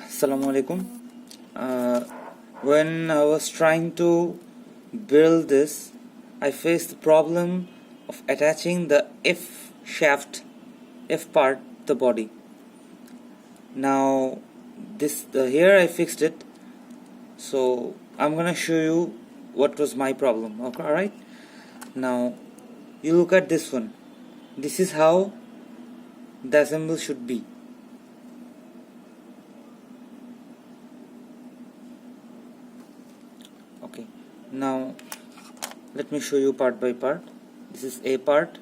Assalamu alaikum. When I was trying to build this, I faced the problem of attaching the F shaft, F part, the body. Now here I fixed it, so I'm gonna show you what was my problem. Okay, alright. Now you look at this one. This is how the assembly should be. Okay, now let me show you part by part. This is A part,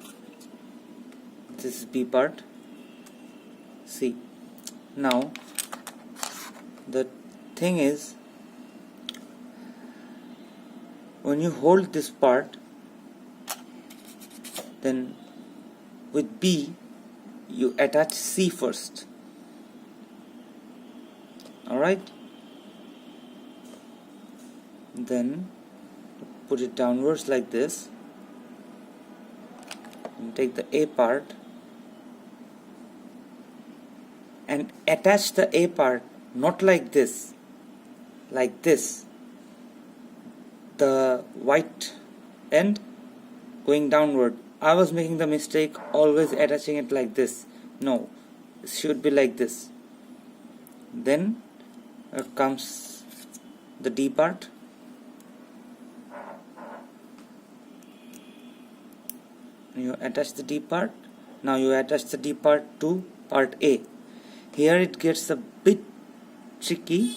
this is B part. See, now the thing is, when you hold this part, then with B you attach C first. Alright, then put it downwards like this and take the A part and attach the A part, not like this, like this, the white end going downward. I was making the mistake always attaching it like this. No, it should be like this. Then comes the D part. You attach the D part. Now you attach the D part to part A. Here it gets a bit tricky.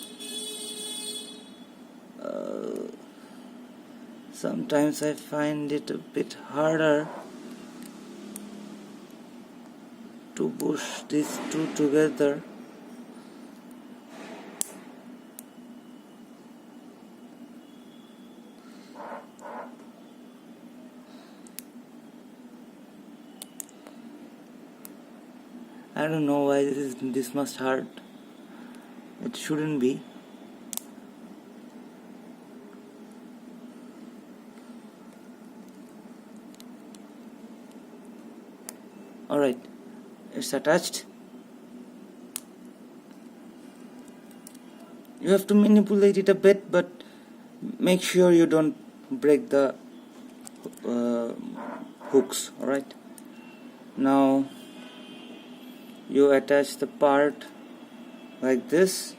Sometimes I find it a bit harder to push these two together. I don't know why this is this much hard. It shouldn't be. Alright, it's attached. You have to manipulate it a bit, but make sure you don't break the hooks. Alright, now you attach the part like this.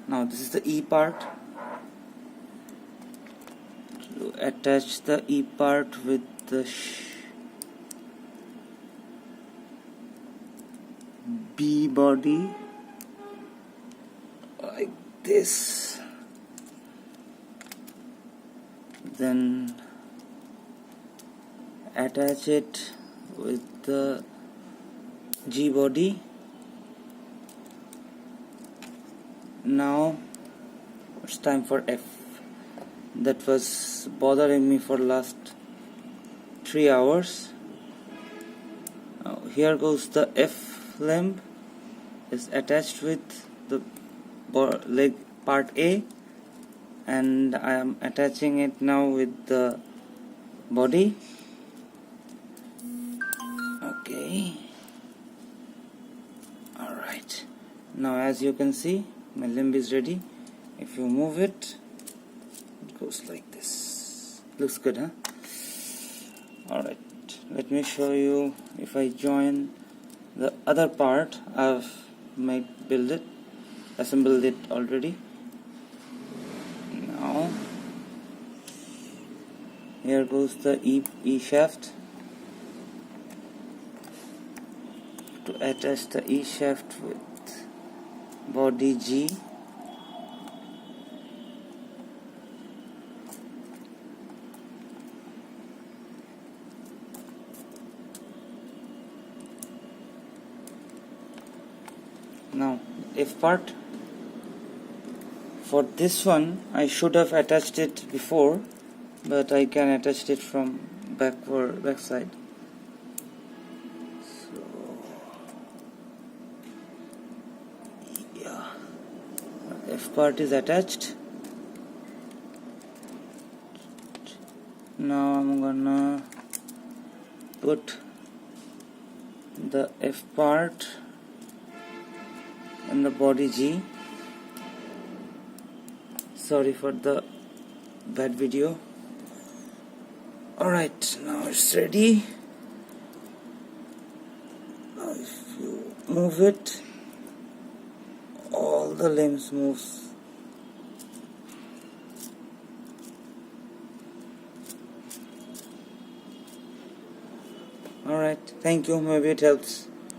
Now this is the E part. You attach the E part with the B body like this. Then attach it with the G body. Now it's time for F. That was bothering me for last 3 hours. Now here goes the F limb, is attached with the leg part A, and I am attaching it now with the body. Okay, alright, now as you can see, my limb is ready. If you move it, it goes like this. Looks good, huh? Alright, let me show you. If I join the other part, I've assembled it already. Now here goes the E shaft. To attach the E shaft with body G, now F part. For this one I should have attached it before, but I can attach it from back side. So yeah, F part is attached. Now I'm gonna put the F part and the body G. Sorry for the bad video. Alright, now it's ready. Now if you move it, all the limbs moves. Alright, thank you, maybe it helps.